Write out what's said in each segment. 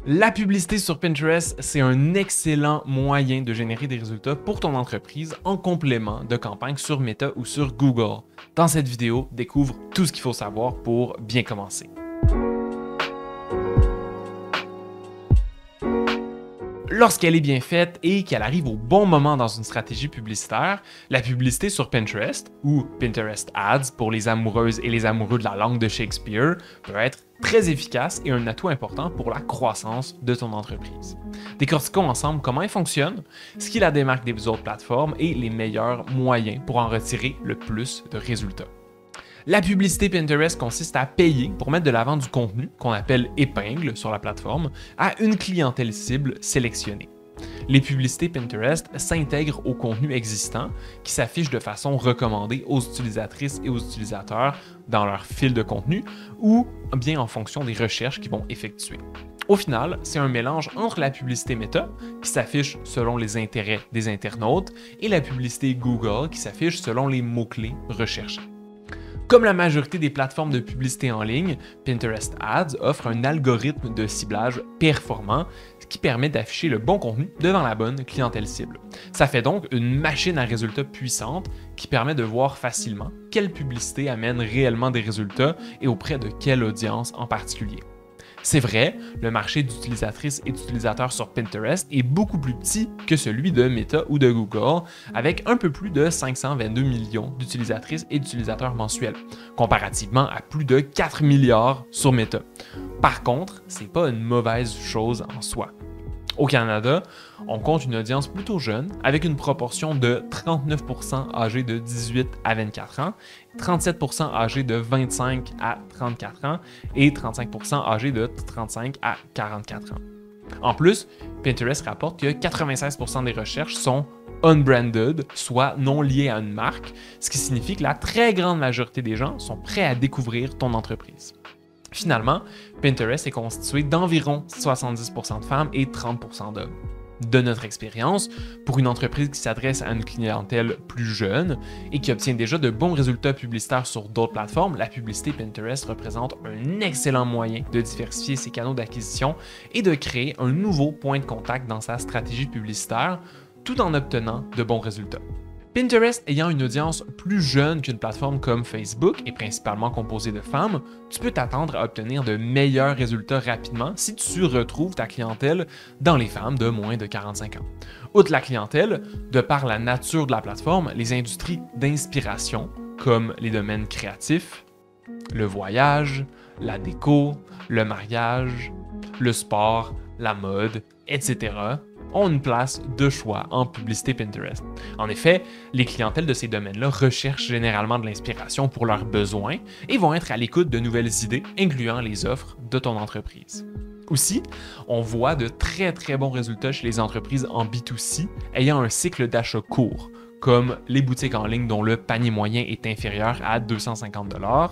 La publicité sur Pinterest, c'est un excellent moyen de générer des résultats pour ton entreprise en complément de campagnes sur Meta ou sur Google. Dans cette vidéo, découvre tout ce qu'il faut savoir pour bien commencer. Lorsqu'elle est bien faite et qu'elle arrive au bon moment dans une stratégie publicitaire, la publicité sur Pinterest, ou Pinterest Ads pour les amoureuses et les amoureux de la langue de Shakespeare, peut être très efficace et un atout important pour la croissance de ton entreprise. Décortiquons ensemble comment elle fonctionne, ce qui la démarque des autres plateformes et les meilleurs moyens pour en retirer le plus de résultats. La publicité Pinterest consiste à payer pour mettre de l'avant du contenu, qu'on appelle épingle sur la plateforme, à une clientèle cible sélectionnée. Les publicités Pinterest s'intègrent au contenu existant qui s'affiche de façon recommandée aux utilisatrices et aux utilisateurs dans leur fil de contenu ou bien en fonction des recherches qu'ils vont effectuer. Au final, c'est un mélange entre la publicité Meta, qui s'affiche selon les intérêts des internautes, et la publicité Google, qui s'affiche selon les mots-clés recherchés. Comme la majorité des plateformes de publicité en ligne, Pinterest Ads offre un algorithme de ciblage performant qui permet d'afficher le bon contenu devant la bonne clientèle cible. Ça fait donc une machine à résultats puissante qui permet de voir facilement quelle publicité amène réellement des résultats et auprès de quelle audience en particulier. C'est vrai, le marché d'utilisatrices et d'utilisateurs sur Pinterest est beaucoup plus petit que celui de Meta ou de Google, avec un peu plus de 522 millions d'utilisatrices et d'utilisateurs mensuels, comparativement à plus de 4 milliards sur Meta. Par contre, c'est pas une mauvaise chose en soi. Au Canada, on compte une audience plutôt jeune, avec une proportion de 39% âgés de 18 à 24 ans, 37% âgés de 25 à 34 ans et 35% âgés de 35 à 44 ans. En plus, Pinterest rapporte que 96% des recherches sont unbranded, soit non liées à une marque, ce qui signifie que la très grande majorité des gens sont prêts à découvrir ton entreprise. Finalement, Pinterest est constitué d'environ 70% de femmes et 30% d'hommes. De notre expérience, pour une entreprise qui s'adresse à une clientèle plus jeune et qui obtient déjà de bons résultats publicitaires sur d'autres plateformes, la publicité Pinterest représente un excellent moyen de diversifier ses canaux d'acquisition et de créer un nouveau point de contact dans sa stratégie publicitaire, tout en obtenant de bons résultats. Pinterest ayant une audience plus jeune qu'une plateforme comme Facebook et principalement composée de femmes, tu peux t'attendre à obtenir de meilleurs résultats rapidement si tu retrouves ta clientèle dans les femmes de moins de 45 ans. Outre la clientèle, de par la nature de la plateforme, les industries d'inspiration comme les domaines créatifs, le voyage, la déco, le mariage, le sport, la mode, etc. ont une place de choix en publicité Pinterest. En effet, les clientèles de ces domaines-là recherchent généralement de l'inspiration pour leurs besoins et vont être à l'écoute de nouvelles idées, incluant les offres de ton entreprise. Aussi, on voit de très bons résultats chez les entreprises en B2C ayant un cycle d'achat court, comme les boutiques en ligne dont le panier moyen est inférieur à 250 $,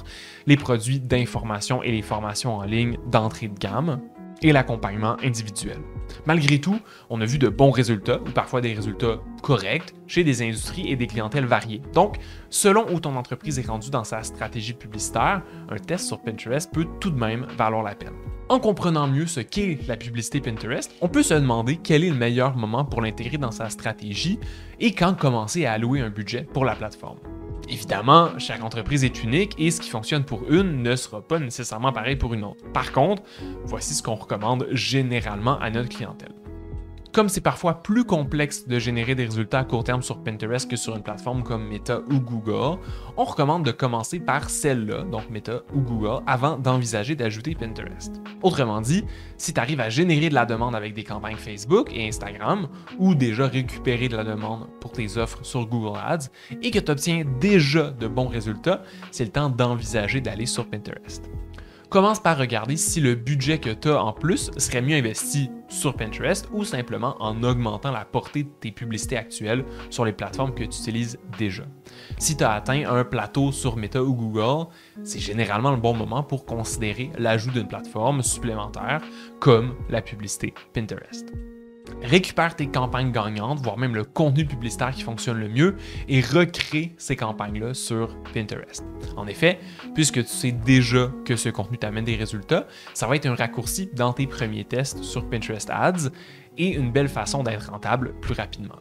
les produits d'information et les formations en ligne d'entrée de gamme, et l'accompagnement individuel. Malgré tout, on a vu de bons résultats, ou parfois des résultats corrects, chez des industries et des clientèles variées. Donc, selon où ton entreprise est rendue dans sa stratégie publicitaire, un test sur Pinterest peut tout de même valoir la peine. En comprenant mieux ce qu'est la publicité Pinterest, on peut se demander quel est le meilleur moment pour l'intégrer dans sa stratégie et quand commencer à allouer un budget pour la plateforme. Évidemment, chaque entreprise est unique et ce qui fonctionne pour une ne sera pas nécessairement pareil pour une autre. Par contre, voici ce qu'on recommande généralement à notre clientèle. Comme c'est parfois plus complexe de générer des résultats à court terme sur Pinterest que sur une plateforme comme Meta ou Google, on recommande de commencer par celle-là, donc Meta ou Google, avant d'envisager d'ajouter Pinterest. Autrement dit, si tu arrives à générer de la demande avec des campagnes Facebook et Instagram, ou déjà récupérer de la demande pour tes offres sur Google Ads, et que tu obtiens déjà de bons résultats, c'est le temps d'envisager d'aller sur Pinterest. Commence par regarder si le budget que tu as en plus serait mieux investi sur Pinterest ou simplement en augmentant la portée de tes publicités actuelles sur les plateformes que tu utilises déjà. Si tu as atteint un plateau sur Meta ou Google, c'est généralement le bon moment pour considérer l'ajout d'une plateforme supplémentaire comme la publicité Pinterest. récupère tes campagnes gagnantes, voire même le contenu publicitaire qui fonctionne le mieux et recrée ces campagnes-là sur Pinterest. En effet, puisque tu sais déjà que ce contenu t'amène des résultats, ça va être un raccourci dans tes premiers tests sur Pinterest Ads et une belle façon d'être rentable plus rapidement.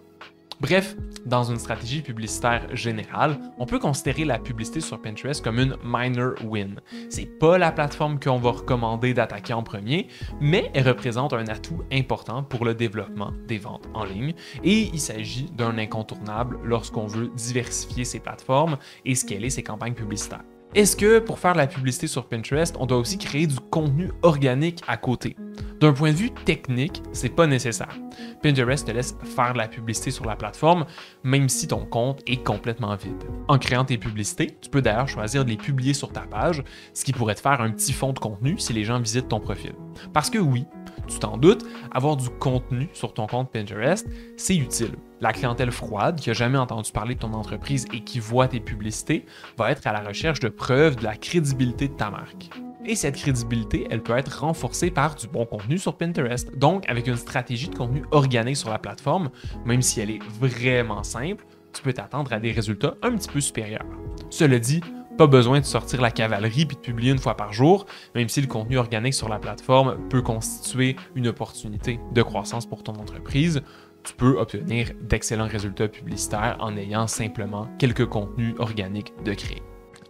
Bref, dans une stratégie publicitaire générale, on peut considérer la publicité sur Pinterest comme une minor win. C'est pas la plateforme qu'on va recommander d'attaquer en premier, mais elle représente un atout important pour le développement des ventes en ligne et il s'agit d'un incontournable lorsqu'on veut diversifier ses plateformes et scaler ses campagnes publicitaires. Est-ce que pour faire de la publicité sur Pinterest, on doit aussi créer du contenu organique à côté? D'un point de vue technique, c'est pas nécessaire. Pinterest te laisse faire de la publicité sur la plateforme, même si ton compte est complètement vide. En créant tes publicités, tu peux d'ailleurs choisir de les publier sur ta page, ce qui pourrait te faire un petit fond de contenu si les gens visitent ton profil. Parce que oui, tu t'en doutes, avoir du contenu sur ton compte Pinterest, c'est utile. La clientèle froide qui n'a jamais entendu parler de ton entreprise et qui voit tes publicités va être à la recherche de preuves de la crédibilité de ta marque. Et cette crédibilité, elle peut être renforcée par du bon contenu sur Pinterest. Donc, avec une stratégie de contenu organique sur la plateforme, même si elle est vraiment simple, tu peux t'attendre à des résultats un petit peu supérieurs. Cela dit, pas besoin de sortir la cavalerie puis de publier une fois par jour, même si le contenu organique sur la plateforme peut constituer une opportunité de croissance pour ton entreprise. Tu peux obtenir d'excellents résultats publicitaires en ayant simplement quelques contenus organiques de créer.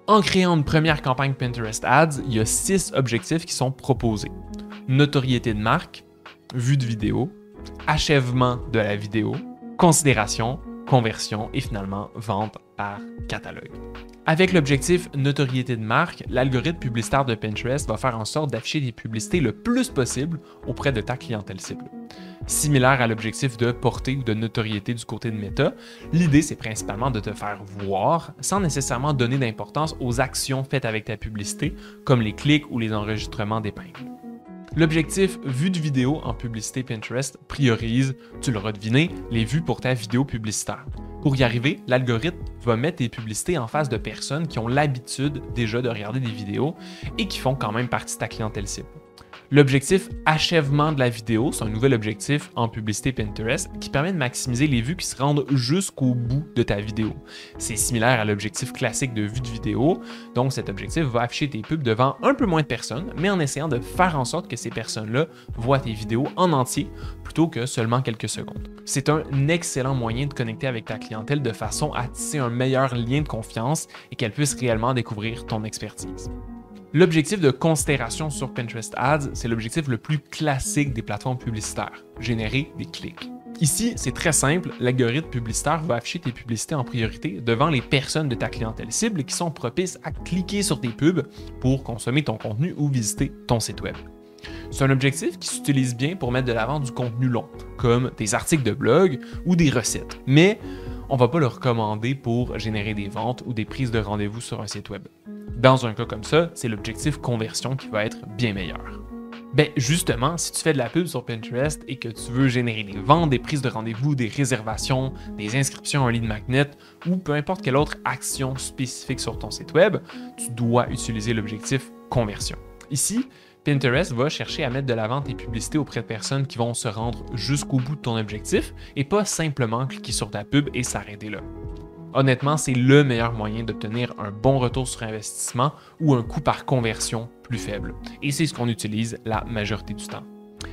En créant une première campagne Pinterest Ads, il y a 6 objectifs qui sont proposés. Notoriété de marque, vue de vidéo, achèvement de la vidéo, considération, conversion et finalement vente par catalogue. Avec l'objectif notoriété de marque, l'algorithme publicitaire de Pinterest va faire en sorte d'afficher des publicités le plus possible auprès de ta clientèle cible. Similaire à l'objectif de portée ou de notoriété du côté de Meta, l'idée c'est principalement de te faire voir sans nécessairement donner d'importance aux actions faites avec ta publicité, comme les clics ou les enregistrements d'épingles. L'objectif vue de vidéo en publicité Pinterest priorise, tu l'auras deviné, les vues pour ta vidéo publicitaire. Pour y arriver, l'algorithme va mettre tes publicités en face de personnes qui ont l'habitude déjà de regarder des vidéos et qui font quand même partie de ta clientèle cible. L'objectif achèvement de la vidéo, c'est un nouvel objectif en publicité Pinterest qui permet de maximiser les vues qui se rendent jusqu'au bout de ta vidéo. C'est similaire à l'objectif classique de vue de vidéo, donc cet objectif va afficher tes pubs devant un peu moins de personnes, mais en essayant de faire en sorte que ces personnes-là voient tes vidéos en entier plutôt que seulement quelques secondes. C'est un excellent moyen de connecter avec ta clientèle de façon à tisser un meilleur lien de confiance et qu'elle puisse réellement découvrir ton expertise. L'objectif de considération sur Pinterest Ads, c'est l'objectif le plus classique des plateformes publicitaires, générer des clics. Ici, c'est très simple, l'algorithme publicitaire va afficher tes publicités en priorité devant les personnes de ta clientèle cible qui sont propices à cliquer sur tes pubs pour consommer ton contenu ou visiter ton site web. C'est un objectif qui s'utilise bien pour mettre de l'avant du contenu long, comme des articles de blog ou des recettes, mais on ne va pas le recommander pour générer des ventes ou des prises de rendez-vous sur un site web. Dans un cas comme ça, c'est l'objectif conversion qui va être bien meilleur. Justement, si tu fais de la pub sur Pinterest et que tu veux générer des ventes, des prises de rendez-vous, des réservations, des inscriptions en lead magnet ou peu importe quelle autre action spécifique sur ton site web, tu dois utiliser l'objectif conversion. Ici, Pinterest va chercher à mettre de l'avant tes publicités auprès de personnes qui vont se rendre jusqu'au bout de ton objectif et pas simplement cliquer sur ta pub et s'arrêter là. Honnêtement, c'est le meilleur moyen d'obtenir un bon retour sur investissement ou un coût par conversion plus faible. Et c'est ce qu'on utilise la majorité du temps.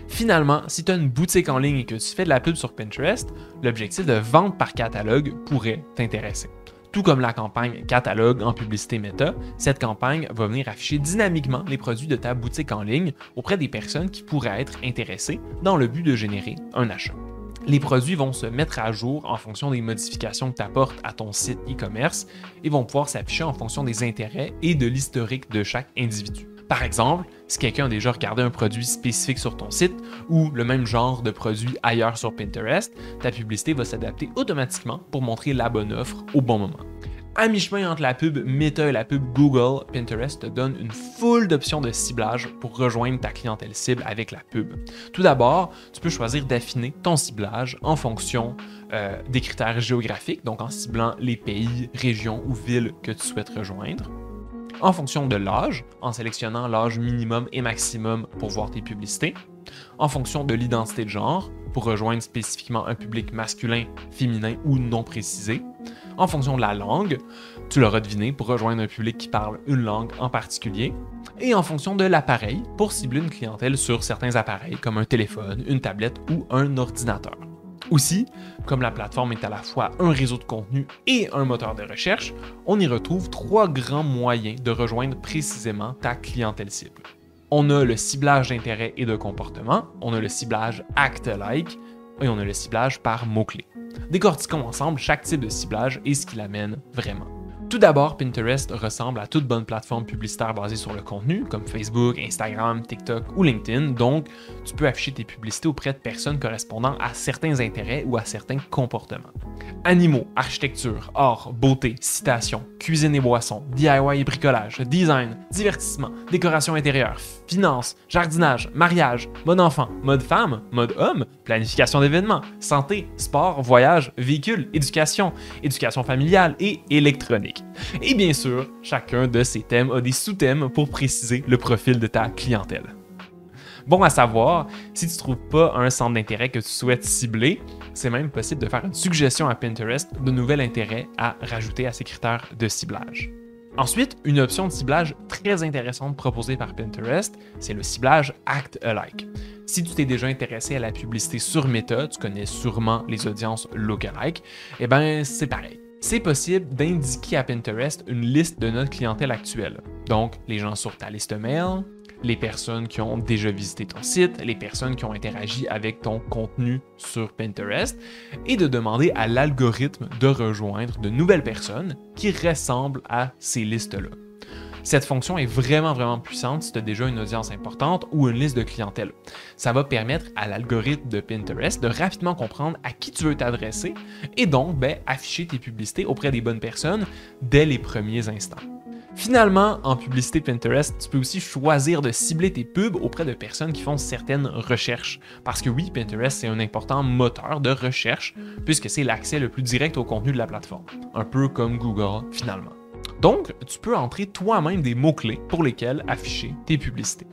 Finalement, si tu as une boutique en ligne et que tu fais de la pub sur Pinterest, l'objectif de vente par catalogue pourrait t'intéresser. Tout comme la campagne catalogue en publicité Meta, cette campagne va venir afficher dynamiquement les produits de ta boutique en ligne auprès des personnes qui pourraient être intéressées dans le but de générer un achat. Les produits vont se mettre à jour en fonction des modifications que tu apportes à ton site e-commerce et vont pouvoir s'afficher en fonction des intérêts et de l'historique de chaque individu. Par exemple, si quelqu'un a déjà regardé un produit spécifique sur ton site ou le même genre de produit ailleurs sur Pinterest, ta publicité va s'adapter automatiquement pour montrer la bonne offre au bon moment. À mi-chemin entre la pub Meta et la pub Google, Pinterest te donne une foule d'options de ciblage pour rejoindre ta clientèle cible avec la pub. Tout d'abord, tu peux choisir d'affiner ton ciblage en fonction des critères géographiques, donc en ciblant les pays, régions ou villes que tu souhaites rejoindre. En fonction de l'âge, en sélectionnant l'âge minimum et maximum pour voir tes publicités. En fonction de l'identité de genre, pour rejoindre spécifiquement un public masculin, féminin ou non précisé. En fonction de la langue, tu l'auras deviné, pour rejoindre un public qui parle une langue en particulier. Et en fonction de l'appareil, pour cibler une clientèle sur certains appareils comme un téléphone, une tablette ou un ordinateur. Aussi, comme la plateforme est à la fois un réseau de contenu et un moteur de recherche, on y retrouve 3 grands moyens de rejoindre précisément ta clientèle cible. On a le ciblage d'intérêt et de comportement, on a le ciblage act-alike et on a le ciblage par mots-clés. Décortiquons ensemble chaque type de ciblage et ce qui l'amène vraiment. Tout d'abord, Pinterest ressemble à toute bonne plateforme publicitaire basée sur le contenu, comme Facebook, Instagram, TikTok ou LinkedIn, donc tu peux afficher tes publicités auprès de personnes correspondant à certains intérêts ou à certains comportements. Animaux, architecture, art, beauté, citation, cuisine et boissons, DIY et bricolage, design, divertissement, décoration intérieure, finance, jardinage, mariage, mode enfant, mode femme, mode homme, planification d'événements, santé, sport, voyage, véhicule, éducation, éducation familiale et électronique. Et bien sûr, chacun de ces thèmes a des sous-thèmes pour préciser le profil de ta clientèle. Bon à savoir, si tu ne trouves pas un centre d'intérêt que tu souhaites cibler, c'est même possible de faire une suggestion à Pinterest de nouvel intérêt à rajouter à ces critères de ciblage. Ensuite, une option de ciblage très intéressante proposée par Pinterest, c'est le ciblage Act-alike. Si tu t'es déjà intéressé à la publicité sur Meta, tu connais sûrement les audiences lookalike, eh bien c'est pareil. C'est possible d'indiquer à Pinterest une liste de notre clientèle actuelle. Donc, les gens sur ta liste mail, les personnes qui ont déjà visité ton site, les personnes qui ont interagi avec ton contenu sur Pinterest, et de demander à l'algorithme de rejoindre de nouvelles personnes qui ressemblent à ces listes-là. Cette fonction est vraiment puissante si tu as déjà une audience importante ou une liste de clientèle. Ça va permettre à l'algorithme de Pinterest de rapidement comprendre à qui tu veux t'adresser et donc afficher tes publicités auprès des bonnes personnes dès les premiers instants. Finalement, en publicité Pinterest, tu peux aussi choisir de cibler tes pubs auprès de personnes qui font certaines recherches. Parce que oui, Pinterest, c'est un important moteur de recherche puisque c'est l'accès le plus direct au contenu de la plateforme. Un peu comme Google, finalement. Donc, tu peux entrer toi-même des mots-clés pour lesquels afficher tes publicités.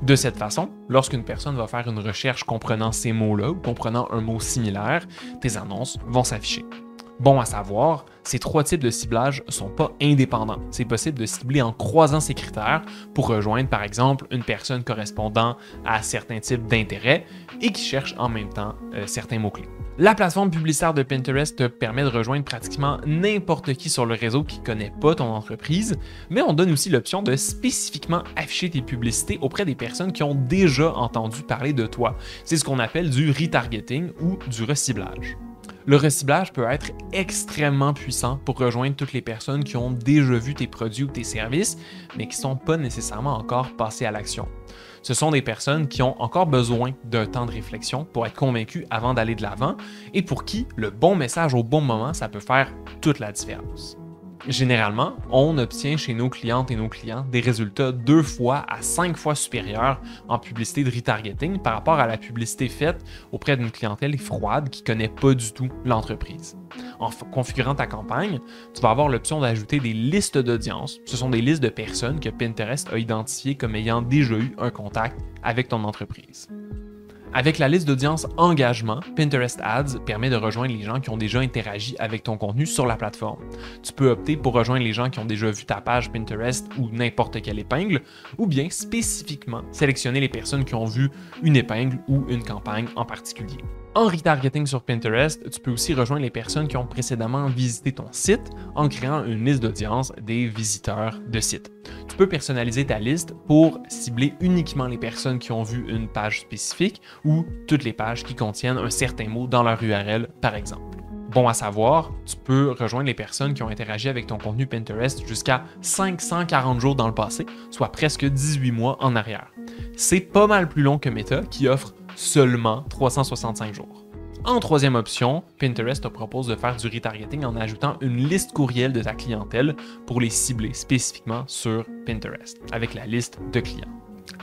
De cette façon, lorsqu'une personne va faire une recherche comprenant ces mots-là ou comprenant un mot similaire, tes annonces vont s'afficher. Bon à savoir, ces 3 types de ciblage ne sont pas indépendants. C'est possible de cibler en croisant ces critères pour rejoindre par exemple une personne correspondant à certains types d'intérêts et qui cherche en même temps certains mots-clés. La plateforme publicitaire de Pinterest te permet de rejoindre pratiquement n'importe qui sur le réseau qui ne connaît pas ton entreprise, mais on donne aussi l'option de spécifiquement afficher tes publicités auprès des personnes qui ont déjà entendu parler de toi. C'est ce qu'on appelle du retargeting ou du reciblage. Le reciblage peut être extrêmement puissant pour rejoindre toutes les personnes qui ont déjà vu tes produits ou tes services, mais qui ne sont pas nécessairement encore passées à l'action. Ce sont des personnes qui ont encore besoin d'un temps de réflexion pour être convaincues avant d'aller de l'avant et pour qui le bon message au bon moment, ça peut faire toute la différence. Généralement, on obtient chez nos clientes et nos clients des résultats 2 fois à 5 fois supérieurs en publicité de retargeting par rapport à la publicité faite auprès d'une clientèle froide qui ne connaît pas du tout l'entreprise. En configurant ta campagne, tu vas avoir l'option d'ajouter des listes d'audience. Ce sont des listes de personnes que Pinterest a identifiées comme ayant déjà eu un contact avec ton entreprise. Avec la liste d'audience engagement, Pinterest Ads permet de rejoindre les gens qui ont déjà interagi avec ton contenu sur la plateforme. Tu peux opter pour rejoindre les gens qui ont déjà vu ta page Pinterest ou n'importe quelle épingle, ou bien spécifiquement sélectionner les personnes qui ont vu une épingle ou une campagne en particulier. En retargeting sur Pinterest, tu peux aussi rejoindre les personnes qui ont précédemment visité ton site en créant une liste d'audience des visiteurs de site. Tu peux personnaliser ta liste pour cibler uniquement les personnes qui ont vu une page spécifique ou toutes les pages qui contiennent un certain mot dans leur URL, par exemple. Bon à savoir, tu peux rejoindre les personnes qui ont interagi avec ton contenu Pinterest jusqu'à 540 jours dans le passé, soit presque 18 mois en arrière. C'est pas mal plus long que Meta qui offre seulement 365 jours. En troisième option, Pinterest te propose de faire du retargeting en ajoutant une liste courriel de ta clientèle pour les cibler spécifiquement sur Pinterest, avec la liste de clients.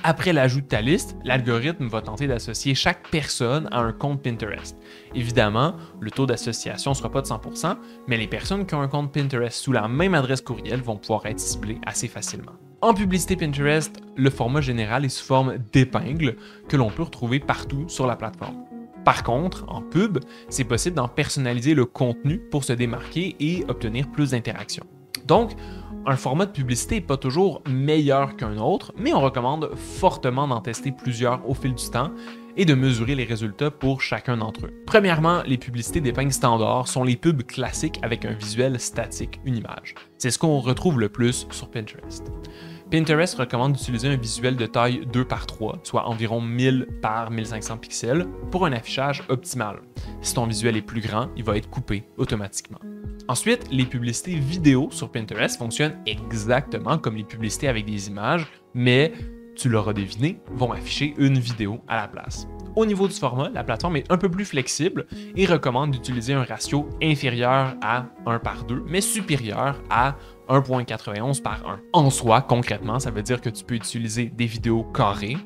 Après l'ajout de ta liste, l'algorithme va tenter d'associer chaque personne à un compte Pinterest. Évidemment, le taux d'association ne sera pas de 100%, mais les personnes qui ont un compte Pinterest sous la même adresse courriel vont pouvoir être ciblées assez facilement. En publicité Pinterest, le format général est sous forme d'épingle que l'on peut retrouver partout sur la plateforme. Par contre, en pub, c'est possible d'en personnaliser le contenu pour se démarquer et obtenir plus d'interactions. Donc, un format de publicité n'est pas toujours meilleur qu'un autre, mais on recommande fortement d'en tester plusieurs au fil du temps et de mesurer les résultats pour chacun d'entre eux. Premièrement, les publicités d'épingle standard sont les pubs classiques avec un visuel statique, une image. C'est ce qu'on retrouve le plus sur Pinterest. Pinterest recommande d'utiliser un visuel de taille 2 par 3, soit environ 1000 par 1500 pixels, pour un affichage optimal. Si ton visuel est plus grand, il va être coupé automatiquement. Ensuite, les publicités vidéo sur Pinterest fonctionnent exactement comme les publicités avec des images, mais, tu l'auras deviné, vont afficher une vidéo à la place. Au niveau du format, la plateforme est un peu plus flexible et recommande d'utiliser un ratio inférieur à 1 par 2, mais supérieur à 1.91 par 1. En soi, concrètement, ça veut dire que tu peux utiliser des vidéos carrées,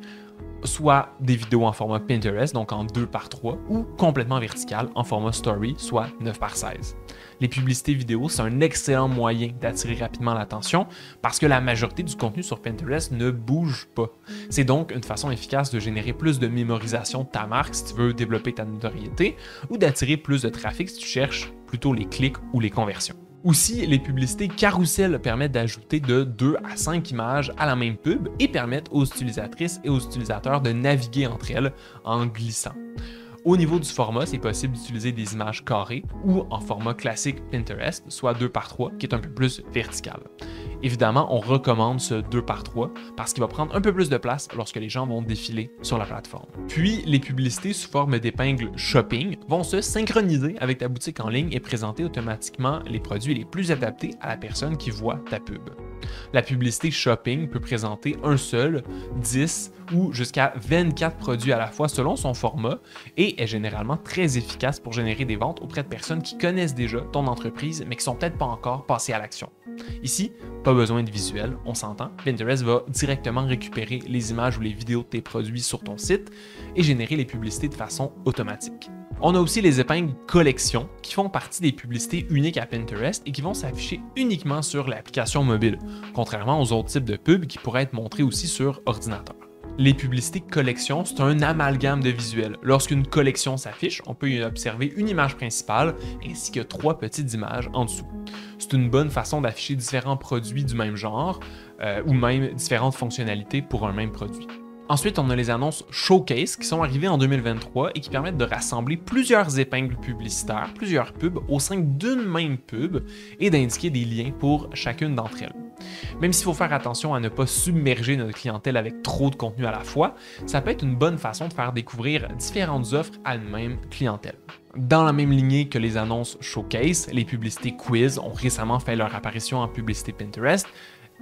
soit des vidéos en format Pinterest, donc en 2 par 3, ou complètement verticales en format Story, soit 9 par 16. Les publicités vidéo, c'est un excellent moyen d'attirer rapidement l'attention parce que la majorité du contenu sur Pinterest ne bouge pas. C'est donc une façon efficace de générer plus de mémorisation de ta marque si tu veux développer ta notoriété ou d'attirer plus de trafic si tu cherches plutôt les clics ou les conversions. Aussi, les publicités carousel permettent d'ajouter de 2 à 5 images à la même pub et permettent aux utilisatrices et aux utilisateurs de naviguer entre elles en glissant. Au niveau du format, c'est possible d'utiliser des images carrées ou en format classique Pinterest, soit 2 par 3, qui est un peu plus vertical. Évidemment, on recommande ce 2 par 3 parce qu'il va prendre un peu plus de place lorsque les gens vont défiler sur la plateforme. Puis, les publicités sous forme d'épingles shopping vont se synchroniser avec ta boutique en ligne et présenter automatiquement les produits les plus adaptés à la personne qui voit ta pub. La publicité shopping peut présenter un seul, 10 ou jusqu'à 24 produits à la fois selon son format et est généralement très efficace pour générer des ventes auprès de personnes qui connaissent déjà ton entreprise mais qui sont peut-être pas encore passées à l'action. Ici, pas besoin de visuel, on s'entend. Pinterest va directement récupérer les images ou les vidéos de tes produits sur ton site et générer les publicités de façon automatique. On a aussi les épingles collection qui font partie des publicités uniques à Pinterest et qui vont s'afficher uniquement sur l'application mobile, contrairement aux autres types de pubs qui pourraient être montrés aussi sur ordinateur. Les publicités collection, c'est un amalgame de visuels. Lorsqu'une collection s'affiche, on peut y observer une image principale ainsi que 3 petites images en dessous. C'est une bonne façon d'afficher différents produits du même genre ou même différentes fonctionnalités pour un même produit. Ensuite, on a les annonces Showcase qui sont arrivées en 2023 et qui permettent de rassembler plusieurs épingles publicitaires, plusieurs pubs au sein d'une même pub et d'indiquer des liens pour chacune d'entre elles. Même s'il faut faire attention à ne pas submerger notre clientèle avec trop de contenu à la fois, ça peut être une bonne façon de faire découvrir différentes offres à une même clientèle. Dans la même lignée que les annonces Showcase, les publicités Quiz ont récemment fait leur apparition en publicité Pinterest.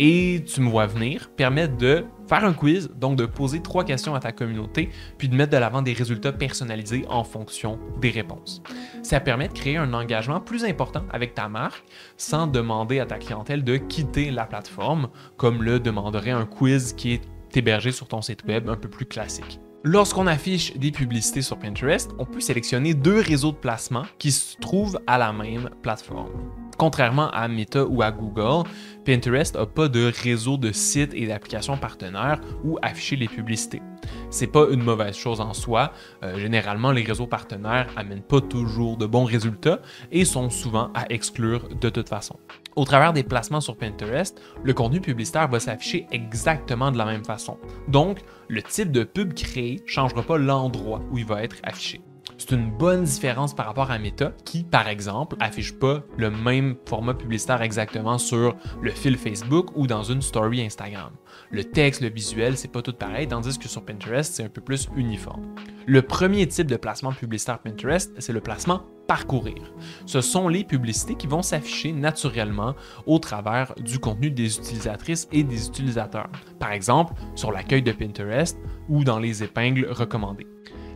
Et tu me vois venir, permettent de faire un quiz, donc de poser 3 questions à ta communauté, puis de mettre de l'avant des résultats personnalisés en fonction des réponses. Ça permet de créer un engagement plus important avec ta marque sans demander à ta clientèle de quitter la plateforme, comme le demanderait un quiz qui est hébergé sur ton site web un peu plus classique. Lorsqu'on affiche des publicités sur Pinterest, on peut sélectionner 2 réseaux de placement qui se trouvent à la même plateforme. Contrairement à Meta ou à Google, Pinterest n'a pas de réseau de sites et d'applications partenaires où afficher les publicités. C'est pas une mauvaise chose en soi. Généralement, les réseaux partenaires amènent pas toujours de bons résultats et sont souvent à exclure de toute façon. Au travers des placements sur Pinterest, le contenu publicitaire va s'afficher exactement de la même façon. Donc, le type de pub créé ne changera pas l'endroit où il va être affiché. C'est une bonne différence par rapport à Meta qui, par exemple, affiche pas le même format publicitaire exactement sur le fil Facebook ou dans une story Instagram. Le texte, le visuel, c'est pas tout pareil, tandis que sur Pinterest, c'est un peu plus uniforme. Le premier type de placement publicitaire Pinterest, c'est le placement parcourir. Ce sont les publicités qui vont s'afficher naturellement au travers du contenu des utilisatrices et des utilisateurs. Par exemple, sur l'accueil de Pinterest ou dans les épingles recommandées.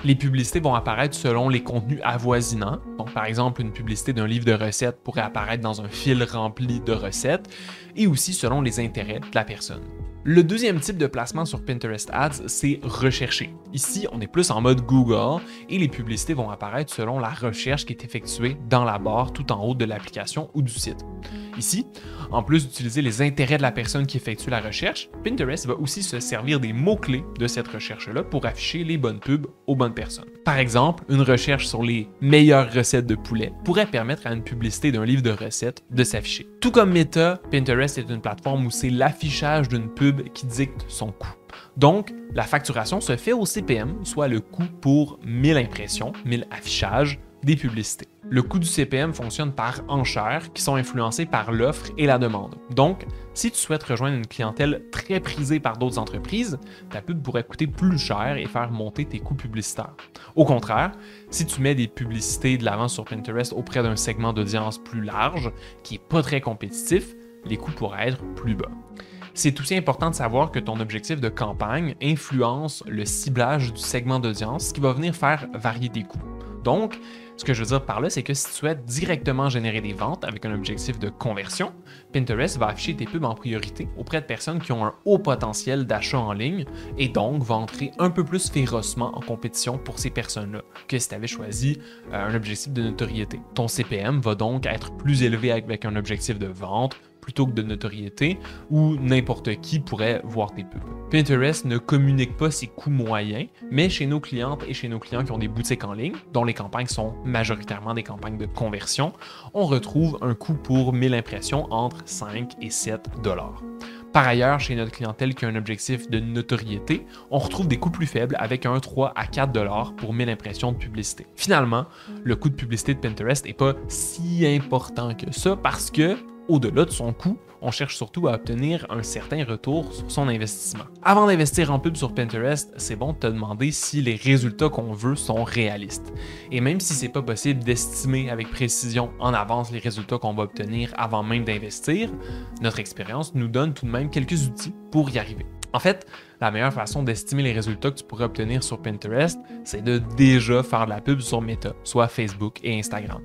Les publicités vont apparaître selon les contenus avoisinants. Donc, par exemple, une publicité d'un livre de recettes pourrait apparaître dans un fil rempli de recettes et aussi selon les intérêts de la personne. Le deuxième type de placement sur Pinterest Ads, c'est rechercher. Ici, on est plus en mode Google et les publicités vont apparaître selon la recherche qui est effectuée dans la barre tout en haut de l'application ou du site. Ici, en plus d'utiliser les intérêts de la personne qui effectue la recherche, Pinterest va aussi se servir des mots-clés de cette recherche-là pour afficher les bonnes pubs aux bonnes personnes. Par exemple, une recherche sur les meilleures recettes de poulet pourrait permettre à une publicité d'un livre de recettes de s'afficher. Tout comme Meta, Pinterest est une plateforme où c'est l'affichage d'une pub qui dicte son coût. Donc, la facturation se fait au CPM, soit le coût pour 1000 impressions, 1000 affichages des publicités. Le coût du CPM fonctionne par enchères qui sont influencées par l'offre et la demande. Donc, si tu souhaites rejoindre une clientèle très prisée par d'autres entreprises, ta pub pourrait coûter plus cher et faire monter tes coûts publicitaires. Au contraire, si tu mets des publicités de l'avant sur Pinterest auprès d'un segment d'audience plus large, qui n'est pas très compétitif, les coûts pourraient être plus bas. C'est aussi important de savoir que ton objectif de campagne influence le ciblage du segment d'audience, ce qui va venir faire varier tes coûts. Donc, ce que je veux dire par là, c'est que si tu souhaites directement générer des ventes avec un objectif de conversion, Pinterest va afficher tes pubs en priorité auprès de personnes qui ont un haut potentiel d'achat en ligne et donc va entrer un peu plus férocement en compétition pour ces personnes-là que si tu avais choisi un objectif de notoriété. Ton CPM va donc être plus élevé avec un objectif de vente plutôt que de notoriété, où n'importe qui pourrait voir tes pubs. Pinterest ne communique pas ses coûts moyens, mais chez nos clientes et chez nos clients qui ont des boutiques en ligne, dont les campagnes sont majoritairement des campagnes de conversion, on retrouve un coût pour 1000 impressions entre 5 et 7 $. Par ailleurs, chez notre clientèle qui a un objectif de notoriété, on retrouve des coûts plus faibles avec un 3 à 4 $ pour 1000 impressions de publicité. Finalement, le coût de publicité de Pinterest n'est pas si important que ça parce que au-delà de son coût, on cherche surtout à obtenir un certain retour sur son investissement. Avant d'investir en pub sur Pinterest, c'est bon de te demander si les résultats qu'on veut sont réalistes. Et même si c'est pas possible d'estimer avec précision en avance les résultats qu'on va obtenir avant même d'investir, notre expérience nous donne tout de même quelques outils pour y arriver. En fait, la meilleure façon d'estimer les résultats que tu pourrais obtenir sur Pinterest, c'est de déjà faire de la pub sur Meta, soit Facebook et Instagram.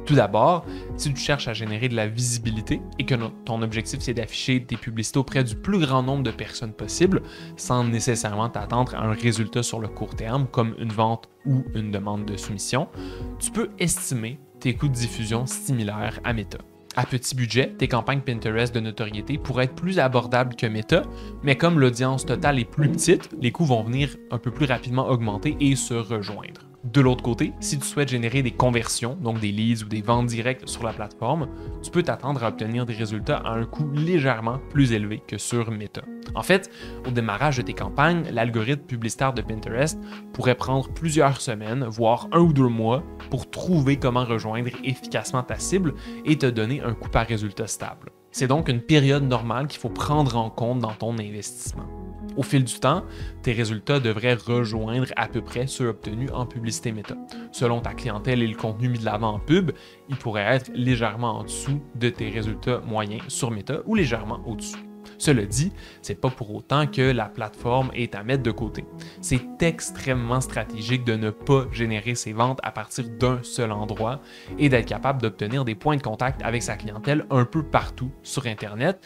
Tout d'abord, si tu cherches à générer de la visibilité et que ton objectif c'est d'afficher tes publicités auprès du plus grand nombre de personnes possible, sans nécessairement t'attendre à un résultat sur le court terme comme une vente ou une demande de soumission, tu peux estimer tes coûts de diffusion similaires à Meta. À petit budget, tes campagnes Pinterest de notoriété pourraient être plus abordables que Meta, mais comme l'audience totale est plus petite, les coûts vont venir un peu plus rapidement augmenter et se rejoindre. De l'autre côté, si tu souhaites générer des conversions, donc des leads ou des ventes directes sur la plateforme, tu peux t'attendre à obtenir des résultats à un coût légèrement plus élevé que sur Meta. En fait, au démarrage de tes campagnes, l'algorithme publicitaire de Pinterest pourrait prendre plusieurs semaines, voire 1 ou 2 mois, pour trouver comment rejoindre efficacement ta cible et te donner un coût par résultat stable. C'est donc une période normale qu'il faut prendre en compte dans ton investissement. Au fil du temps, tes résultats devraient rejoindre à peu près ceux obtenus en publicité Meta. Selon ta clientèle et le contenu mis de l'avant en pub, il pourrait être légèrement en dessous de tes résultats moyens sur Meta ou légèrement au-dessus. Cela dit, c'est pas pour autant que la plateforme est à mettre de côté. C'est extrêmement stratégique de ne pas générer ses ventes à partir d'un seul endroit et d'être capable d'obtenir des points de contact avec sa clientèle un peu partout sur Internet.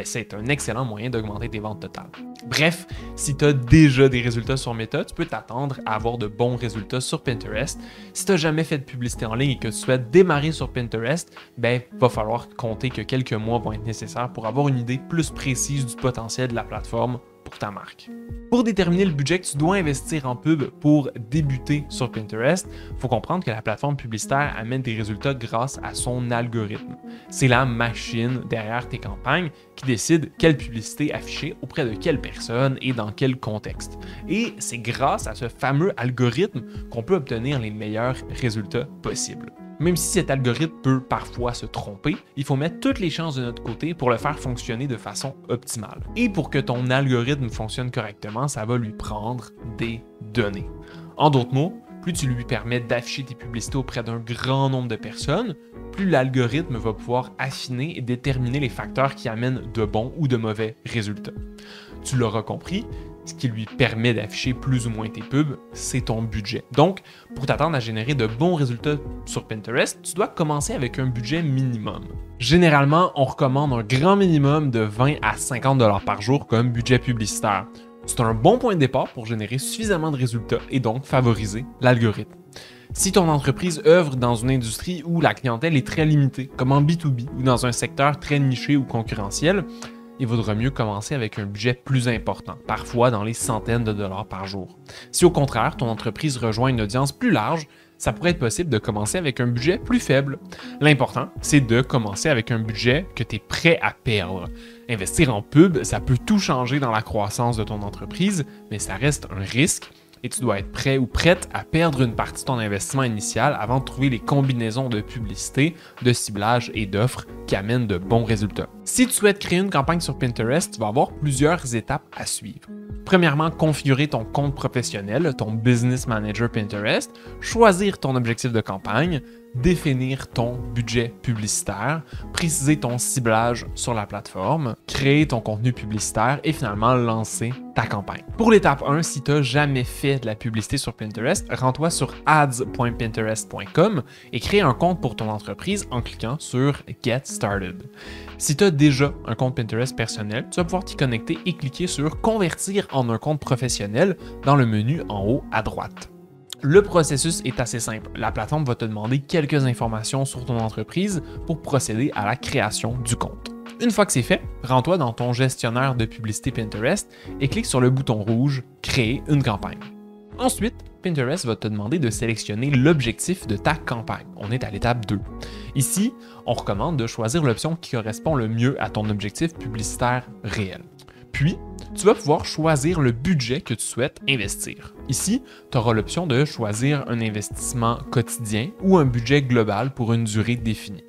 C'est un excellent moyen d'augmenter tes ventes totales. Bref, si tu as déjà des résultats sur Meta, tu peux t'attendre à avoir de bons résultats sur Pinterest. Si tu n'as jamais fait de publicité en ligne et que tu souhaites démarrer sur Pinterest, va falloir compter que quelques mois vont être nécessaires pour avoir une idée plus précise du potentiel de la plateforme pour ta marque. Pour déterminer le budget que tu dois investir en pub pour débuter sur Pinterest, il faut comprendre que la plateforme publicitaire amène des résultats grâce à son algorithme. C'est la machine derrière tes campagnes qui décide quelle publicité afficher auprès de quelle personne et dans quel contexte. Et c'est grâce à ce fameux algorithme qu'on peut obtenir les meilleurs résultats possibles. Même si cet algorithme peut parfois se tromper, il faut mettre toutes les chances de notre côté pour le faire fonctionner de façon optimale. Et pour que ton algorithme fonctionne correctement, ça va lui prendre des données. En d'autres mots, plus tu lui permets d'afficher tes publicités auprès d'un grand nombre de personnes, plus l'algorithme va pouvoir affiner et déterminer les facteurs qui amènent de bons ou de mauvais résultats. Tu l'auras compris, Ce qui lui permet d'afficher plus ou moins tes pubs, c'est ton budget. Donc, pour t'attendre à générer de bons résultats sur Pinterest, tu dois commencer avec un budget minimum. Généralement, on recommande un grand minimum de 20 à 50 $ par jour comme budget publicitaire. C'est un bon point de départ pour générer suffisamment de résultats et donc favoriser l'algorithme. Si ton entreprise œuvre dans une industrie où la clientèle est très limitée, comme en B2B ou dans un secteur très niché ou concurrentiel, il vaudra mieux commencer avec un budget plus important, parfois dans les centaines de dollars par jour. Si au contraire, ton entreprise rejoint une audience plus large, ça pourrait être possible de commencer avec un budget plus faible. L'important, c'est de commencer avec un budget que tu es prêt à perdre. Investir en pub, ça peut tout changer dans la croissance de ton entreprise, mais ça reste un risque. Et tu dois être prêt ou prête à perdre une partie de ton investissement initial avant de trouver les combinaisons de publicité, de ciblage et d'offres qui amènent de bons résultats. Si tu souhaites créer une campagne sur Pinterest, tu vas avoir plusieurs étapes à suivre. Premièrement, configurer ton compte professionnel, ton Business Manager Pinterest, choisir ton objectif de campagne, définir ton budget publicitaire, préciser ton ciblage sur la plateforme, créer ton contenu publicitaire et finalement lancer ta campagne. Pour l'étape 1, si tu n'as jamais fait de la publicité sur Pinterest, rends-toi sur ads.pinterest.com et crée un compte pour ton entreprise en cliquant sur Get Started. Si tu as déjà un compte Pinterest personnel, tu vas pouvoir t'y connecter et cliquer sur Convertir en un compte professionnel dans le menu en haut à droite. Le processus est assez simple. La plateforme va te demander quelques informations sur ton entreprise pour procéder à la création du compte. Une fois que c'est fait, rends-toi dans ton gestionnaire de publicité Pinterest et clique sur le bouton rouge « Créer une campagne ». Ensuite, Pinterest va te demander de sélectionner l'objectif de ta campagne. On est à l'étape 2. Ici, on recommande de choisir l'option qui correspond le mieux à ton objectif publicitaire réel. Puis, tu vas pouvoir choisir le budget que tu souhaites investir. Ici, tu auras l'option de choisir un investissement quotidien ou un budget global pour une durée définie.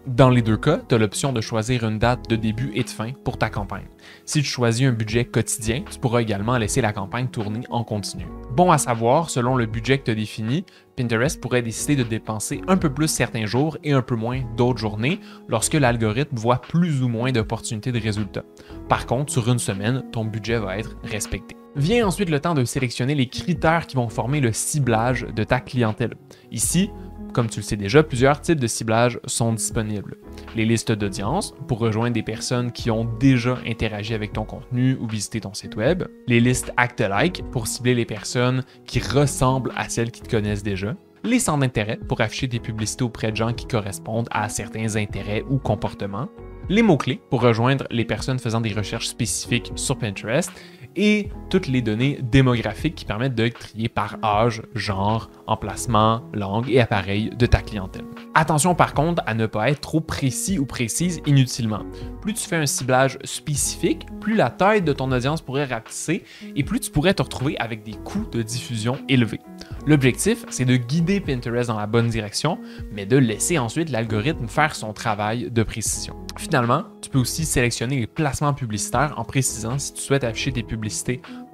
Dans les deux cas, tu as l'option de choisir une date de début et de fin pour ta campagne. Si tu choisis un budget quotidien, tu pourras également laisser la campagne tourner en continu. Bon à savoir, selon le budget que tu as défini, Pinterest pourrait décider de dépenser un peu plus certains jours et un peu moins d'autres journées lorsque l'algorithme voit plus ou moins d'opportunités de résultats. Par contre, sur une semaine, ton budget va être respecté. Vient ensuite le temps de sélectionner les critères qui vont former le ciblage de ta clientèle. Ici, comme tu le sais déjà, plusieurs types de ciblage sont disponibles. Les listes d'audience, pour rejoindre des personnes qui ont déjà interagi avec ton contenu ou visité ton site web. Les listes Act-alike, pour cibler les personnes qui ressemblent à celles qui te connaissent déjà. Les centres d'intérêt, pour afficher des publicités auprès de gens qui correspondent à certains intérêts ou comportements. Les mots-clés, pour rejoindre les personnes faisant des recherches spécifiques sur Pinterest. Et toutes les données démographiques qui permettent de trier par âge, genre, emplacement, langue et appareil de ta clientèle. Attention par contre à ne pas être trop précis ou précise inutilement. Plus tu fais un ciblage spécifique, plus la taille de ton audience pourrait rapetisser et plus tu pourrais te retrouver avec des coûts de diffusion élevés. L'objectif, c'est de guider Pinterest dans la bonne direction, mais de laisser ensuite l'algorithme faire son travail de précision. Finalement, tu peux aussi sélectionner les placements publicitaires en précisant si tu souhaites afficher tes publicités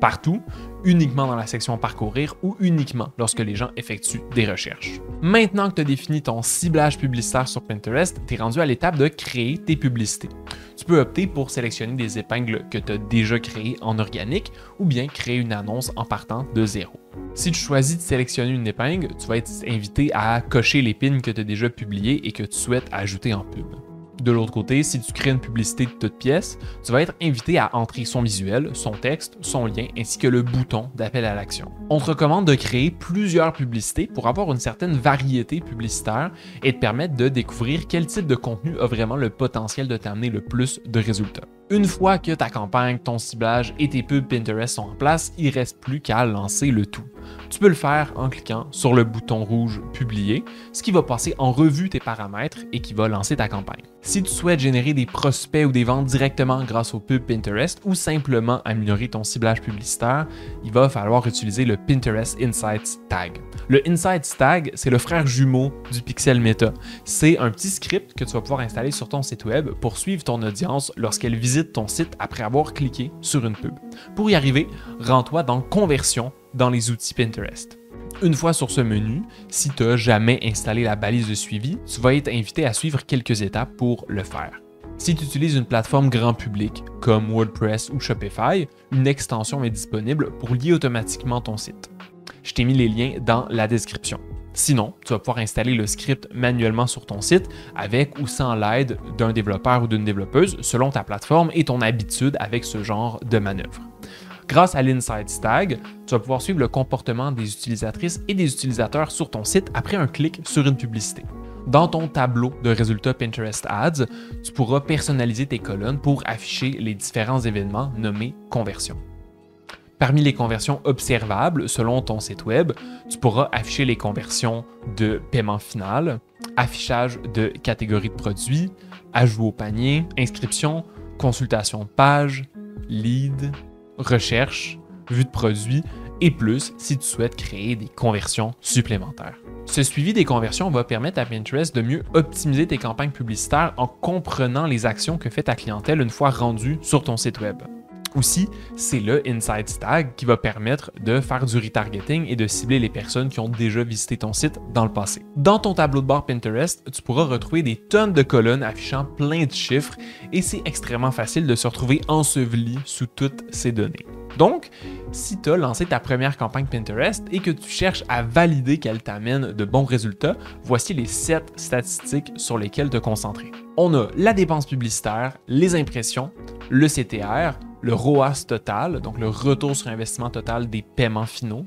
partout, uniquement dans la section Parcourir ou uniquement lorsque les gens effectuent des recherches. Maintenant que tu as défini ton ciblage publicitaire sur Pinterest, tu es rendu à l'étape de créer tes publicités. Tu peux opter pour sélectionner des épingles que tu as déjà créées en organique ou bien créer une annonce en partant de zéro. Si tu choisis de sélectionner une épingle, tu vas être invité à cocher les pins que tu as déjà publiées et que tu souhaites ajouter en pub. De l'autre côté, si tu crées une publicité de toute pièce, tu vas être invité à entrer son visuel, son texte, son lien ainsi que le bouton d'appel à l'action. On te recommande de créer plusieurs publicités pour avoir une certaine variété publicitaire et te permettre de découvrir quel type de contenu a vraiment le potentiel de t'amener le plus de résultats. Une fois que ta campagne, ton ciblage et tes pubs Pinterest sont en place, il ne reste plus qu'à lancer le tout. Tu peux le faire en cliquant sur le bouton rouge « Publier », ce qui va passer en revue tes paramètres et qui va lancer ta campagne. Si tu souhaites générer des prospects ou des ventes directement grâce aux pubs Pinterest ou simplement améliorer ton ciblage publicitaire, il va falloir utiliser le Pinterest Insights Tag. Le Insights Tag, c'est le frère jumeau du Pixel Meta. C'est un petit script que tu vas pouvoir installer sur ton site web pour suivre ton audience lorsqu'elle visite ton site après avoir cliqué sur une pub. Pour y arriver, rends-toi dans Conversion dans les outils Pinterest. Une fois sur ce menu, si tu n'as jamais installé la balise de suivi, tu vas être invité à suivre quelques étapes pour le faire. Si tu utilises une plateforme grand public comme WordPress ou Shopify, une extension est disponible pour lier automatiquement ton site. Je t'ai mis les liens dans la description. Sinon, tu vas pouvoir installer le script manuellement sur ton site avec ou sans l'aide d'un développeur ou d'une développeuse selon ta plateforme et ton habitude avec ce genre de manœuvre. Grâce à l'Insights Tag, tu vas pouvoir suivre le comportement des utilisatrices et des utilisateurs sur ton site après un clic sur une publicité. Dans ton tableau de résultats Pinterest Ads, tu pourras personnaliser tes colonnes pour afficher les différents événements nommés conversions. Parmi les conversions observables selon ton site web, tu pourras afficher les conversions de paiement final, affichage de catégories de produits, ajout au panier, inscription, consultation de page, lead, recherche, vue de produit et plus si tu souhaites créer des conversions supplémentaires. Ce suivi des conversions va permettre à Pinterest de mieux optimiser tes campagnes publicitaires en comprenant les actions que fait ta clientèle une fois rendue sur ton site web. Aussi, c'est le Insights Tag qui va permettre de faire du retargeting et de cibler les personnes qui ont déjà visité ton site dans le passé. Dans ton tableau de bord Pinterest, tu pourras retrouver des tonnes de colonnes affichant plein de chiffres et c'est extrêmement facile de se retrouver enseveli sous toutes ces données. Donc, si tu as lancé ta première campagne Pinterest et que tu cherches à valider qu'elle t'amène de bons résultats, voici les 7 statistiques sur lesquelles te concentrer. On a la dépense publicitaire, les impressions, le CTR, le ROAS total, donc le retour sur investissement total des paiements finaux,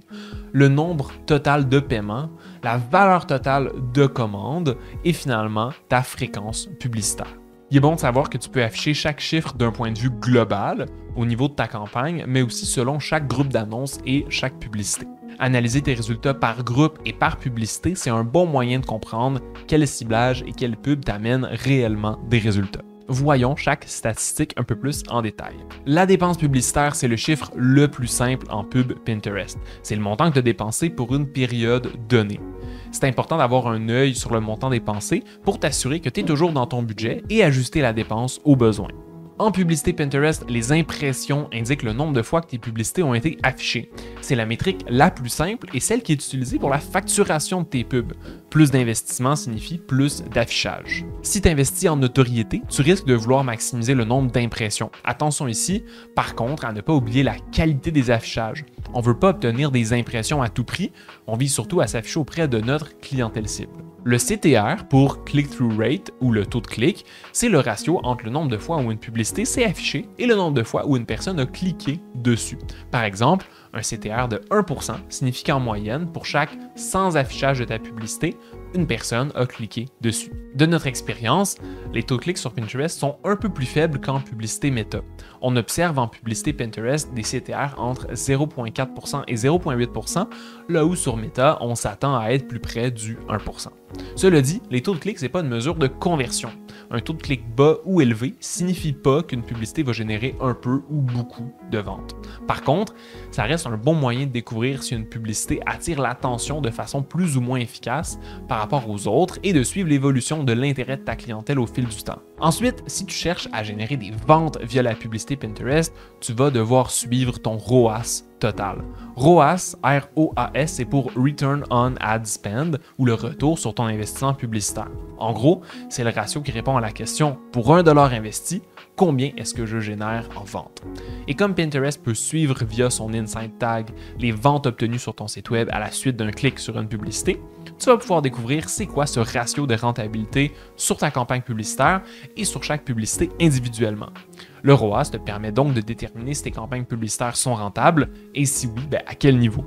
le nombre total de paiements, la valeur totale de commandes et finalement ta fréquence publicitaire. Il est bon de savoir que tu peux afficher chaque chiffre d'un point de vue global au niveau de ta campagne, mais aussi selon chaque groupe d'annonces et chaque publicité. Analyser tes résultats par groupe et par publicité, c'est un bon moyen de comprendre quel ciblage et quelle pub t'amène réellement des résultats. Voyons chaque statistique un peu plus en détail. La dépense publicitaire, c'est le chiffre le plus simple en pub Pinterest. C'est le montant que tu as dépensé pour une période donnée. C'est important d'avoir un œil sur le montant dépensé pour t'assurer que tu es toujours dans ton budget et ajuster la dépense aux besoins. En publicité Pinterest, les impressions indiquent le nombre de fois que tes publicités ont été affichées. C'est la métrique la plus simple et celle qui est utilisée pour la facturation de tes pubs. Plus d'investissement signifie plus d'affichage. Si tu investis en notoriété, tu risques de vouloir maximiser le nombre d'impressions. Attention ici, par contre, à ne pas oublier la qualité des affichages. On ne veut pas obtenir des impressions à tout prix, on vise surtout à s'afficher auprès de notre clientèle cible. Le CTR pour Click-Through Rate ou le taux de clic, c'est le ratio entre le nombre de fois où une publicité s'est affichée et le nombre de fois où une personne a cliqué dessus. Par exemple, un CTR de 1% signifie qu'en moyenne, pour chaque 100 affichages de ta publicité, une personne a cliqué dessus. De notre expérience, les taux de clic sur Pinterest sont un peu plus faibles qu'en publicité méta. On observe en publicité Pinterest des CTR entre 0,4% et 0,8%, là où sur Meta, on s'attend à être plus près du 1%. Cela dit, les taux de clic, ce n'est pas une mesure de conversion. Un taux de clic bas ou élevé signifie pas qu'une publicité va générer un peu ou beaucoup de ventes. Par contre, ça reste un bon moyen de découvrir si une publicité attire l'attention de façon plus ou moins efficace par rapport aux autres et de suivre l'évolution de l'intérêt de ta clientèle au fil du temps. Ensuite, si tu cherches à générer des ventes via la publicité Pinterest, tu vas devoir suivre ton ROAS total. ROAS, R-O-A-S, c'est pour Return on Ad Spend ou le retour sur ton investissement publicitaire. En gros, c'est le ratio qui répond à la question pour $1 investi, combien est-ce que je génère en vente? Et comme Pinterest peut suivre via son Insight Tag les ventes obtenues sur ton site web à la suite d'un clic sur une publicité, tu vas pouvoir découvrir c'est quoi ce ratio de rentabilité sur ta campagne publicitaire et sur chaque publicité individuellement. Le ROAS te permet donc de déterminer si tes campagnes publicitaires sont rentables et si oui, à quel niveau.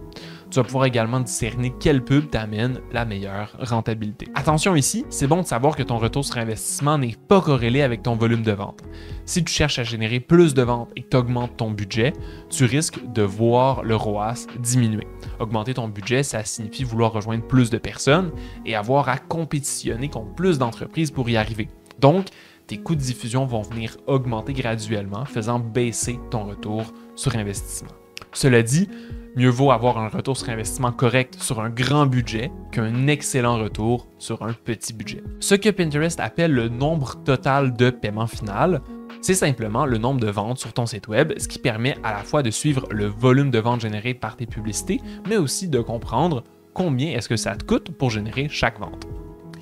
Tu vas pouvoir également discerner quelle pub t'amène la meilleure rentabilité. Attention ici, c'est bon de savoir que ton retour sur investissement n'est pas corrélé avec ton volume de vente. Si tu cherches à générer plus de ventes et que tu augmentes ton budget, tu risques de voir le ROAS diminuer. Augmenter ton budget, ça signifie vouloir rejoindre plus de personnes et avoir à compétitionner contre plus d'entreprises pour y arriver. Donc, tes coûts de diffusion vont venir augmenter graduellement, faisant baisser ton retour sur investissement. Cela dit, mieux vaut avoir un retour sur investissement correct sur un grand budget qu'un excellent retour sur un petit budget. Ce que Pinterest appelle le nombre total de paiement final, c'est simplement le nombre de ventes sur ton site web, ce qui permet à la fois de suivre le volume de ventes généré par tes publicités, mais aussi de comprendre combien est-ce que ça te coûte pour générer chaque vente.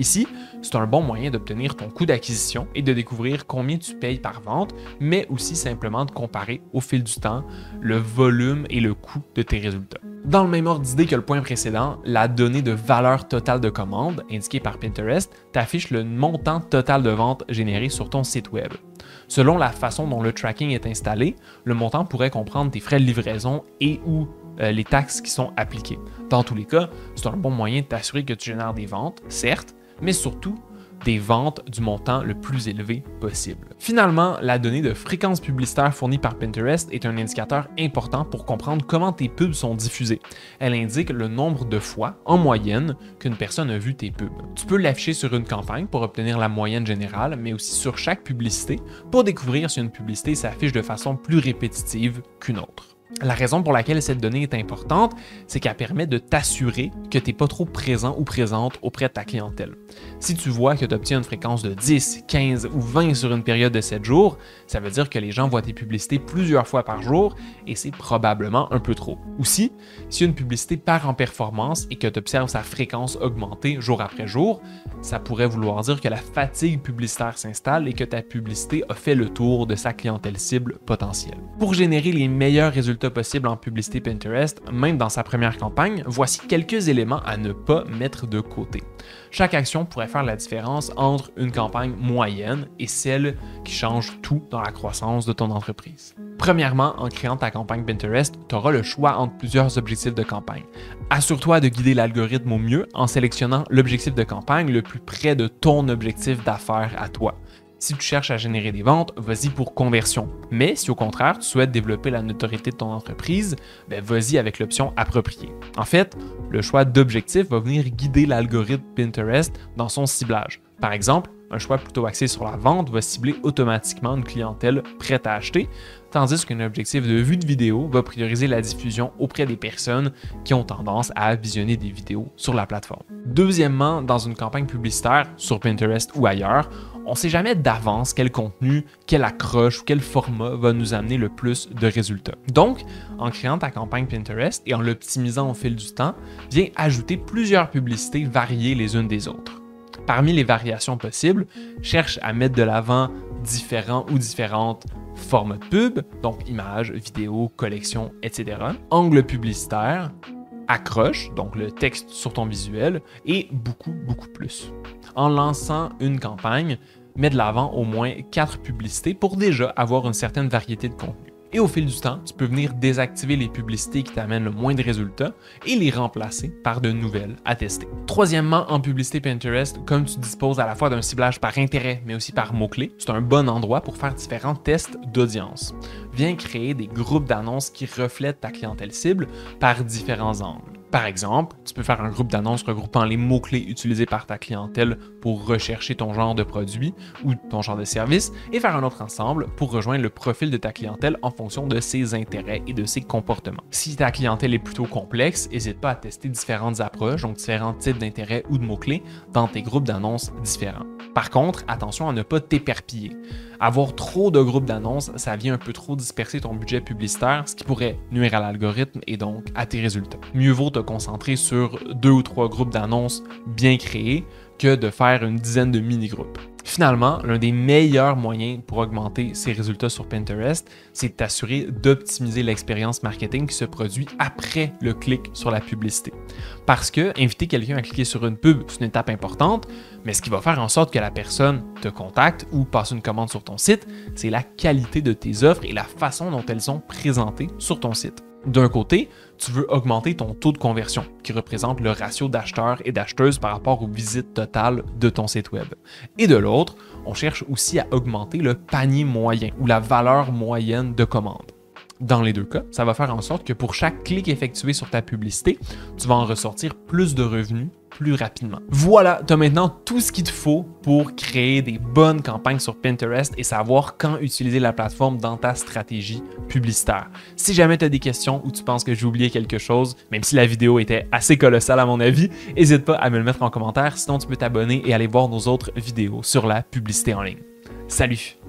Ici, c'est un bon moyen d'obtenir ton coût d'acquisition et de découvrir combien tu payes par vente, mais aussi simplement de comparer au fil du temps le volume et le coût de tes résultats. Dans le même ordre d'idée que le point précédent, la donnée de valeur totale de commande, indiquée par Pinterest, t'affiche le montant total de vente généré sur ton site web. Selon la façon dont le tracking est installé, le montant pourrait comprendre tes frais de livraison et ou les taxes qui sont appliquées. Dans tous les cas, c'est un bon moyen de t'assurer que tu génères des ventes, certes, mais surtout des ventes du montant le plus élevé possible. Finalement, la donnée de fréquence publicitaire fournie par Pinterest est un indicateur important pour comprendre comment tes pubs sont diffusées. Elle indique le nombre de fois, en moyenne, qu'une personne a vu tes pubs. Tu peux l'afficher sur une campagne pour obtenir la moyenne générale, mais aussi sur chaque publicité pour découvrir si une publicité s'affiche de façon plus répétitive qu'une autre. La raison pour laquelle cette donnée est importante, c'est qu'elle permet de t'assurer que tu n'es pas trop présent ou présente auprès de ta clientèle. Si tu vois que tu obtiens une fréquence de 10, 15 ou 20 sur une période de 7 jours, ça veut dire que les gens voient tes publicités plusieurs fois par jour et c'est probablement un peu trop. Aussi, si une publicité part en performance et que tu observes sa fréquence augmenter jour après jour, ça pourrait vouloir dire que la fatigue publicitaire s'installe et que ta publicité a fait le tour de sa clientèle cible potentielle. Pour générer les meilleurs résultats possibles en publicité Pinterest, même dans sa première campagne, voici quelques éléments à ne pas mettre de côté. Chaque action pourrait faire la différence entre une campagne moyenne et celle qui change tout dans la croissance de ton entreprise. Premièrement, en créant ta campagne Pinterest, tu auras le choix entre plusieurs objectifs de campagne. Assure-toi de guider l'algorithme au mieux en sélectionnant l'objectif de campagne le plus près de ton objectif d'affaires à toi. Si tu cherches à générer des ventes, vas-y pour conversion. Mais si au contraire, tu souhaites développer la notoriété de ton entreprise, vas-y avec l'option appropriée. En fait, le choix d'objectif va venir guider l'algorithme Pinterest dans son ciblage. Par exemple, un choix plutôt axé sur la vente va cibler automatiquement une clientèle prête à acheter, tandis qu'un objectif de vue de vidéo va prioriser la diffusion auprès des personnes qui ont tendance à visionner des vidéos sur la plateforme. Deuxièmement, dans une campagne publicitaire, sur Pinterest ou ailleurs, on ne sait jamais d'avance quel contenu, quelle accroche ou quel format va nous amener le plus de résultats. Donc, en créant ta campagne Pinterest et en l'optimisant au fil du temps, viens ajouter plusieurs publicités variées les unes des autres. Parmi les variations possibles, cherche à mettre de l'avant différents ou différentes formats de pub, donc images, vidéos, collections, etc. Angle publicitaire, accroche, donc le texte sur ton visuel, et beaucoup plus. En lançant une campagne, mets de l'avant au moins 4 publicités pour déjà avoir une certaine variété de contenu. Et au fil du temps, tu peux venir désactiver les publicités qui t'amènent le moins de résultats et les remplacer par de nouvelles à tester. Troisièmement, en publicité Pinterest, comme tu disposes à la fois d'un ciblage par intérêt mais aussi par mots-clés, c'est un bon endroit pour faire différents tests d'audience. Viens créer des groupes d'annonces qui reflètent ta clientèle cible par différents angles. Par exemple, tu peux faire un groupe d'annonces regroupant les mots-clés utilisés par ta clientèle pour rechercher ton genre de produit ou ton genre de service et faire un autre ensemble pour rejoindre le profil de ta clientèle en fonction de ses intérêts et de ses comportements. Si ta clientèle est plutôt complexe, n'hésite pas à tester différentes approches, donc différents types d'intérêts ou de mots-clés dans tes groupes d'annonces différents. Par contre, attention à ne pas t'éparpiller. Avoir trop de groupes d'annonces, ça vient un peu trop disperser ton budget publicitaire, ce qui pourrait nuire à l'algorithme et donc à tes résultats. Mieux vaut te concentrer sur 2 ou 3 groupes d'annonces bien créés que de faire une dizaine de mini-groupes. Finalement, l'un des meilleurs moyens pour augmenter ses résultats sur Pinterest, c'est de t'assurer d'optimiser l'expérience marketing qui se produit après le clic sur la publicité. Parce que inviter quelqu'un à cliquer sur une pub, c'est une étape importante, mais ce qui va faire en sorte que la personne te contacte ou passe une commande sur ton site, c'est la qualité de tes offres et la façon dont elles sont présentées sur ton site. D'un côté, tu veux augmenter ton taux de conversion, qui représente le ratio d'acheteurs et d'acheteuses par rapport aux visites totales de ton site web. Et de l'autre, on cherche aussi à augmenter le panier moyen ou la valeur moyenne de commande. Dans les deux cas, ça va faire en sorte que pour chaque clic effectué sur ta publicité, tu vas en ressortir plus de revenus plus rapidement. Voilà, tu as maintenant tout ce qu'il te faut pour créer des bonnes campagnes sur Pinterest et savoir quand utiliser la plateforme dans ta stratégie publicitaire. Si jamais tu as des questions ou tu penses que j'ai oublié quelque chose, même si la vidéo était assez colossale à mon avis, n'hésite pas à me le mettre en commentaire, sinon tu peux t'abonner et aller voir nos autres vidéos sur la publicité en ligne. Salut!